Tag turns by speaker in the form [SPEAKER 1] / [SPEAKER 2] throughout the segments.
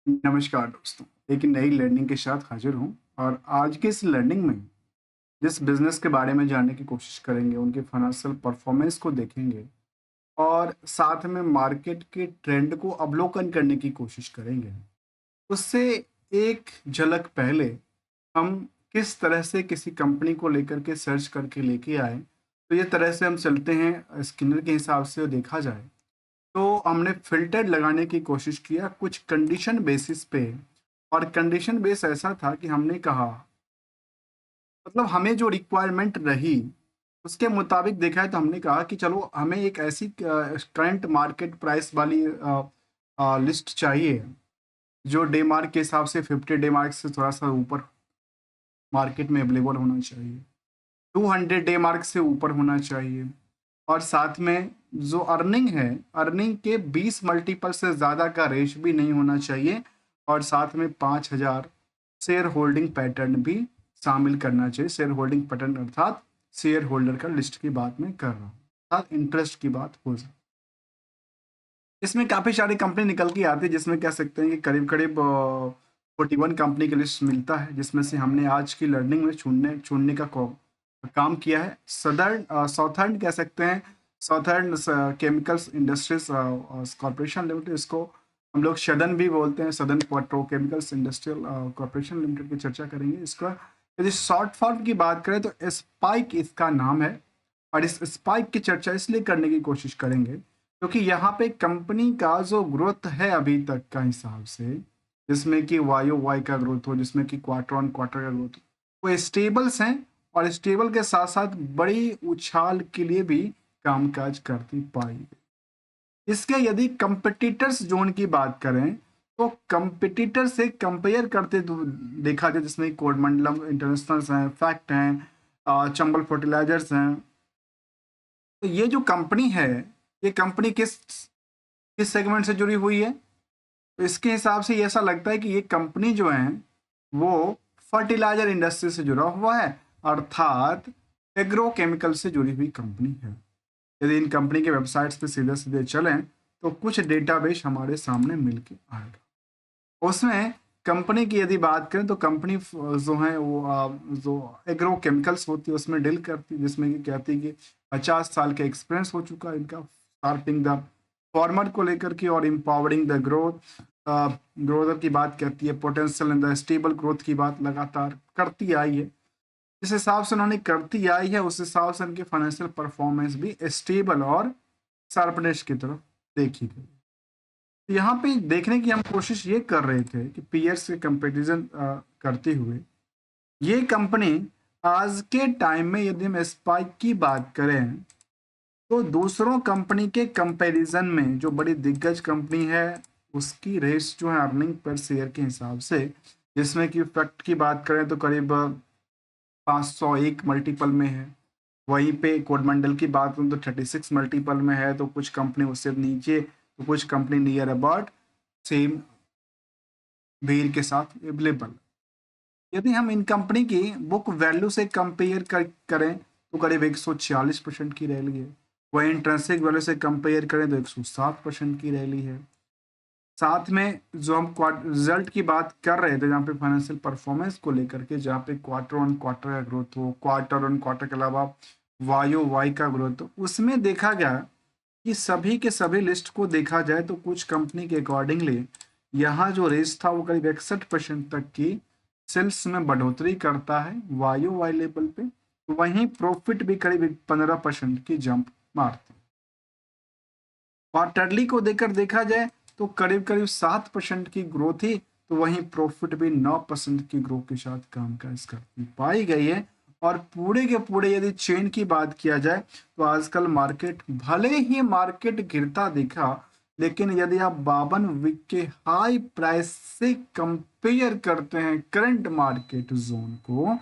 [SPEAKER 1] नमस्कार दोस्तों, एक नई लर्निंग के साथ हाजिर हूँ और आज के इस लर्निंग में जिस बिजनेस के बारे में जानने की कोशिश करेंगे, उनके फाइनेंशियल परफॉर्मेंस को देखेंगे और साथ में मार्केट के ट्रेंड को अवलोकन करने की कोशिश करेंगे। उससे एक झलक पहले हम किस तरह से किसी कंपनी को लेकर के सर्च करके लेके आए, तो ये तरह से हम चलते हैं स्किनर के हिसाब से देखा जाए तो हमने फ़िल्टर लगाने की कोशिश किया कुछ कंडीशन बेसिस पे और कंडीशन बेस ऐसा था कि हमने कहा मतलब हमें जो रिक्वायरमेंट रही, उसके मुताबिक देखा है तो हमने कहा कि चलो हमें एक ऐसी करंट मार्केट प्राइस वाली लिस्ट चाहिए, जो डे मार्क के हिसाब से 50 डे मार्क से थोड़ा-सा ऊपर मार्केट में अवेलेबल होना चाहिए। 200 डे मार्क से ऊपर होना चाहिए और साथ में जो अर्निंग है, अर्निंग के 20 मल्टीपल से ज़्यादा का रेश भी नहीं होना चाहिए और साथ में 5000 शेयर होल्डिंग पैटर्न भी शामिल करना चाहिए। शेयर होल्डिंग पैटर्न अर्थात शेयर होल्डर का लिस्ट की बात मैं कर रहा हूँ, अर्थात इंटरेस्ट की बात हो जाए। इसमें काफ़ी सारी कंपनी निकल के आती है जिसमें कह सकते हैं कि करीब-करीब 41 कंपनी का लिस्ट मिलता है, जिसमें से हमने आज की लर्निंग में चुनने चुनने का काम किया है। साउथर्न कह सकते हैं, southern chemicals industries corporation limited, इसको हम लोग सदर्न भी बोलते हैं, southern petrochemicals industrial corporation limited की चर्चा करेंगे। इसका यदि शॉर्ट फॉर्म की बात करें तो स्पाइक इसका नाम है और इस स्पाइक की चर्चा इसलिए करने की कोशिश करेंगे क्योंकि यहाँ पे कंपनी का जो ग्रोथ है अभी तक का हिसाब से, जिसमें कि वाई वाई का ग्रोथ हो, जिसमें कि क्वार्टर ऑन क्वार्टर का ग्रोथ हो, वो स्टेबल्स हैं और स्टेबल के साथ साथ बड़ी उछाल के लिए भी कामकाज करती पाई गई। इसके यदि कंपिटिटर्स जोन की बात करें तो कंपिटिटर से कंपेयर करते देखा जाए, जिसमें कोडमंडलम इंटरनेशनल हैं, फैक्ट हैं, चंबल फर्टिलाइजर्स हैं। तो ये जो कंपनी है, ये कंपनी किस किस सेगमेंट से जुड़ी हुई है? तो इसके हिसाब से ये ऐसा लगता है कि ये कंपनी जो है वो फर्टिलाइजर इंडस्ट्री से जुड़ा हुआ है, अर्थात एग्रोकेमिकल से जुड़ी हुई कंपनी है। यदि इन कंपनी के वेबसाइट्स पे सीधे सीधे चलें तो कुछ डेटाबेस हमारे सामने मिल के आएगा। उसमें कंपनी की यदि बात करें तो कंपनी जो है वो जो एग्रोकेमिकल्स होती है उसमें डील करती है, जिसमें कि कहती है कि 50 साल का एक्सपीरियंस हो चुका है इनका शार्पिंग द फॉर्मर को लेकर के और एम्पावरिंग द ग्रोथ ग्रोथ की बात करती है, potential in the stable growth की बात लगातार करती आई है। जिस हिसाब से उन्होंने करती आई है उस हिसाब से उनकी फाइनेंशियल परफॉर्मेंस भी स्टेबल और शार्पनेस की तरफ देखी गई। तो यहाँ पे देखने की हम कोशिश ये कर रहे थे कि पीयर्स से कंपैरिजन करते हुए ये कंपनी आज के टाइम में यदि हम स्पाइक की बात करें तो दूसरों कंपनी के कंपैरिजन में जो बड़ी दिग्गज कंपनी है उसकी रेस जो है अर्निंग पर शेयर के हिसाब से, जिसमें कि फैक्ट की बात करें तो करीब 501 मल्टीपल में है। वहीं पे कोडमंडल की बात करूँ तो 36 मल्टीपल में है, तो कुछ कंपनी उससे नीचे, तो कुछ कंपनी नियर अबाउट सेम भीड़ के साथ अवेलेबल। यदि हम इन कंपनी की बुक वैल्यू से कंपेयर करें तो करीब 146% की रैली है। वहीं इंट्रिंसिक वैल्यू से कंपेयर करें तो 107% की रैली है। साथ में जो हम रिजल्ट की बात कर रहे थे, जहाँ पे फाइनेंशियल परफॉर्मेंस को लेकर के, जहाँ पे क्वार्टर ऑन क्वार्टर का ग्रोथ हो, क्वार्टर ऑन क्वार्टर के अलावा वाई वाई का ग्रोथ हो, उसमें देखा गया कि सभी के सभी लिस्ट को देखा जाए तो कुछ कंपनी के अकॉर्डिंगली यहाँ जो रेस था वो करीब 61% तक की सेल्स में बढ़ोतरी करता है वाई वाई लेवल पे। वहीं प्रॉफिट भी करीब 15% की जंप मारती है। क्वार्टरली को देकर देखा जाए तो करीब करीब 7% की ग्रोथ ही, तो वहीं प्रॉफिट भी 9% की ग्रोथ के साथ कामकाज करती पाई गई है। और पूरे के पूरे यदि चेन की बात किया जाए तो आजकल मार्केट, भले ही मार्केट गिरता दिखा, लेकिन यदि आप 52 वीक के हाई प्राइस से कंपेयर करते हैं करंट मार्केट जोन को,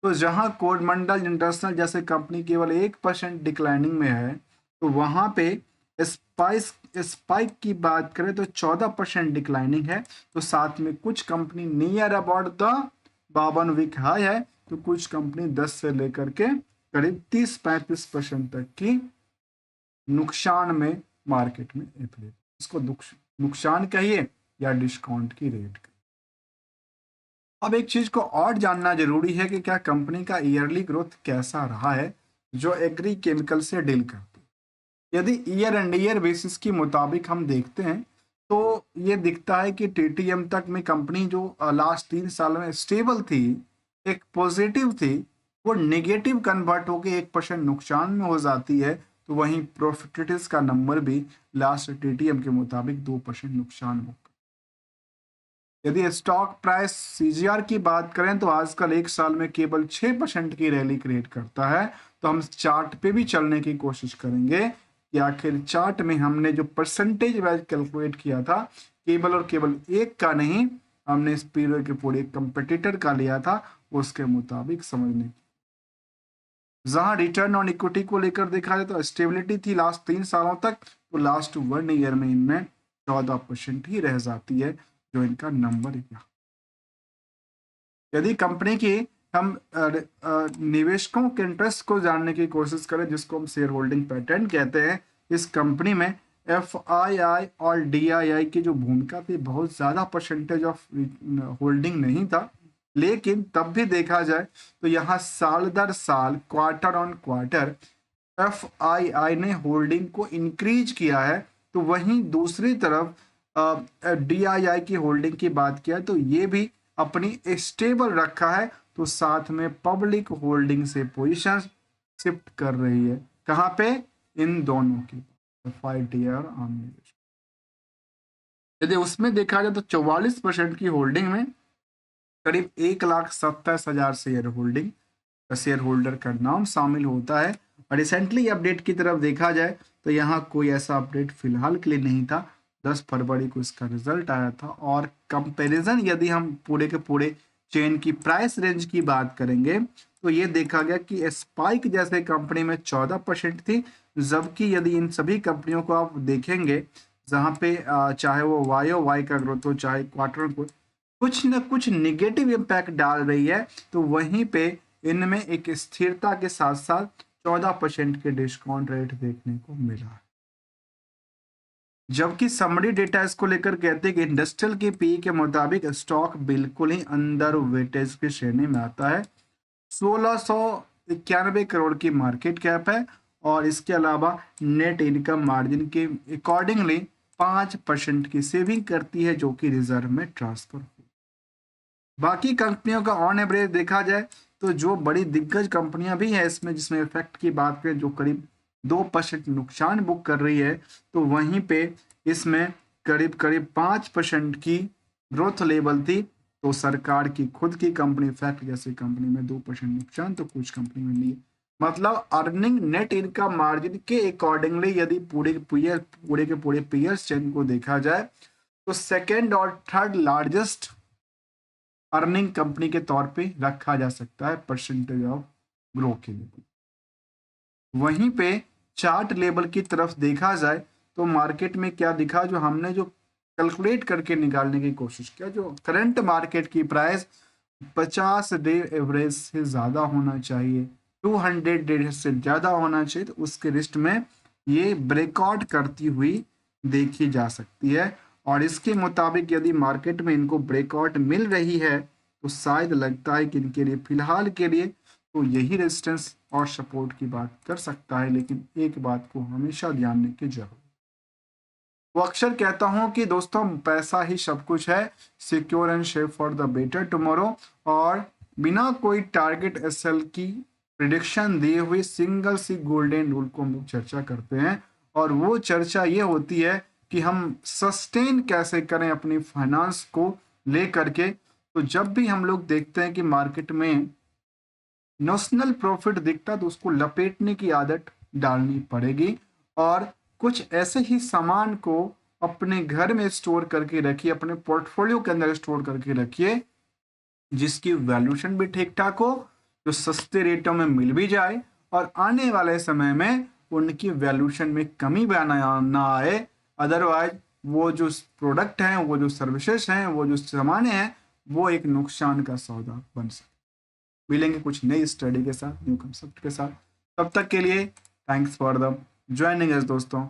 [SPEAKER 1] तो जहां कोडमंडल इंटरनेशनल जैसे कंपनी केवल 1% डिक्लाइनिंग में है, तो वहां पे स्पाइस स्पाइक की बात करें तो 14% डिक्लाइनिंग है। तो साथ में कुछ company near about the 52 week high है, तो कुछ कंपनी 10 से लेकर के करीब 30-35% तक की नुकसान में मार्केट में अवेलेबल। इसको नुकसान कहिए या डिस्काउंट की रेट का। अब एक चीज को और जानना जरूरी है कि क्या कंपनी का ईयरली ग्रोथ कैसा रहा है जो एग्री केमिकल से डील करती है। यदि ईयर एंड ईयर बेसिस के मुताबिक हम देखते हैं तो ये दिखता है कि टीटीएम तक में कंपनी जो लास्ट 3 साल में स्टेबल थी, एक पॉजिटिव थी, वो नेगेटिव कन्वर्ट होकर 1% नुकसान में हो जाती है। तो वहीं प्रॉफिटेस का नंबर भी लास्ट टीटीएम के मुताबिक 2% नुकसान होगा। यदि स्टॉक प्राइस सीजीआर की बात करें तो आजकल एक साल में केवल 6% की रैली क्रिएट करता है। तो हम चार्ट पे भी चलने की कोशिश करेंगे कि आखिर चार्ट में हमने जो परसेंटेज वाइज कैलकुलेट किया था, केवल और केवल एक का नहीं, हमने इस पीरियड के पूरे कंपटीटर का लिया था, उसके मुताबिक समझने की। जहां रिटर्न ऑन इक्विटी को लेकर देखा जाए तो स्टेबिलिटी थी लास्ट 3 सालों तक, तो लास्ट 1 ईयर में इनमें 14% ही रह जाती है जो इनका नंबर है। यदि कंपनी की हम निवेशकों के इंटरेस्ट को जानने की कोशिश करें, जिसको हम शेयर होल्डिंग पैटर्न कहते हैं, इस कंपनी में FII और DII की जो भूमिका थी, बहुत ज़्यादा परसेंटेज ऑफ होल्डिंग नहीं था, लेकिन तब भी देखा जाए तो यहाँ साल दर साल, क्वार्टर ऑन क्वार्टर FII ने होल्डिंग को इंक्रीज किया है। तो वहीं दूसरी तरफ DII की होल्डिंग की बात किया तो ये भी अपनी स्टेबल रखा है। तो साथ में पब्लिक होल्डिंग से पोजीशन शिफ्ट कर रही है, कहाँ पे, इन दोनों की FIDR आम निवेश। यदि उसमें देखा जाए तो 44% की होल्डिंग में करीब 1,27,000 शेयर होल्डिंग शेयर होल्डर का नाम शामिल होता है। और रिसेंटली अपडेट की तरफ देखा जाए तो यहाँ कोई ऐसा अपडेट फिलहाल के लिए नहीं था। 10 फरवरी को इसका रिजल्ट आया था। और कंपैरिजन यदि हम पूरे के पूरे चेन की प्राइस रेंज की बात करेंगे तो ये देखा गया कि स्पाइक जैसे कंपनी में 14% थी, जबकि यदि इन सभी कंपनियों को आप देखेंगे जहाँ पे चाहे वो YOY का ग्रोथ हो, चाहे क्वार्टर को, कुछ न कुछ निगेटिव इम्पैक्ट डाल रही है। तो वहीं पे इनमें एक स्थिरता के साथ साथ 14% के डिस्काउंट रेट देखने को मिला है। जबकि समरी डेटा इसको लेकर कहते हैं कि इंडस्ट्रियल के पी के मुताबिक स्टॉक बिल्कुल ही अंडर वेटेज की श्रेणी में आता है। 1691 करोड़ की मार्केट कैप है और इसके अलावा नेट इनकम मार्जिन के अकॉर्डिंगली 5% की सेविंग करती है, जो कि रिजर्व में ट्रांसफर हो। बाकी कंपनियों का ऑन एवरेज देखा जाए तो जो बड़ी दिग्गज कंपनियां भी हैं इसमें, जिसमें इफेक्ट की बात करें, जो करीब 2% नुकसान बुक कर रही है, तो वहीं पे इसमें करीब करीब 5% की ग्रोथ लेवल थी। तो सरकार की खुद की कंपनी फैक्ट जैसी कंपनी में 2% नुकसान, तो कुछ कंपनी में नहीं। मतलब अर्निंग नेट इनकम मार्जिन के अकॉर्डिंगली यदि पूरे के पूरे पीयर्स चेन को देखा जाए तो सेकेंड और थर्ड लार्जेस्ट अर्निंग कंपनी के तौर पे रखा जा सकता है परसेंटेज ऑफ ग्रो के लिए। वहीं पे चार्ट लेवल की तरफ देखा जाए तो मार्केट में क्या दिखा, जो हमने जो कैलकुलेट करके निकालने की कोशिश किया, जो करंट मार्केट की प्राइस 50 डे एवरेज से ज़्यादा होना चाहिए, 200 डे से ज़्यादा होना चाहिए, तो उसके लिस्ट में ये ब्रेकआउट करती हुई देखी जा सकती है। और इसके मुताबिक यदि मार्केट में इनको ब्रेकआउट मिल रही है तो शायद लगता है कि इनके लिए फिलहाल के लिए तो यही रेजिस्टेंस और सपोर्ट की बात कर सकता है। लेकिन एक बात को हमेशा ध्यान देने की जरूरत, वो अक्सर कहता हूं कि दोस्तों पैसा ही सब कुछ है, secure and safe for the better tomorrow. और बिना कोई टारगेट एसएल की प्रिडिक्शन दिए हुए सिंगल सी गोल्डन रूल को हम लोग चर्चा करते हैं। और वो चर्चा ये होती है कि हम सस्टेन कैसे करें अपनी फाइनेंस को लेकर के। तो जब भी हम लोग देखते हैं कि मार्केट में नोशनल प्रॉफिट दिखता तो उसको लपेटने की आदत डालनी पड़ेगी और कुछ ऐसे ही सामान को अपने घर में स्टोर करके रखिए, अपने पोर्टफोलियो के अंदर स्टोर करके रखिए, जिसकी वैल्यूएशन भी ठीक ठाक हो, जो सस्ते रेटों में मिल भी जाए और आने वाले समय में उनकी वैल्यूएशन में कमी भी ना आए। अदरवाइज वो जो प्रोडक्ट हैं, वो जो सर्विसेज हैं, वो जो सामान हैं, वो एक नुकसान का सौदा बन सकते। मिलेंगे कुछ नई स्टडी के साथ, न्यू कंसेप्ट के साथ। तब तक के लिए thanks for the joining us दोस्तों।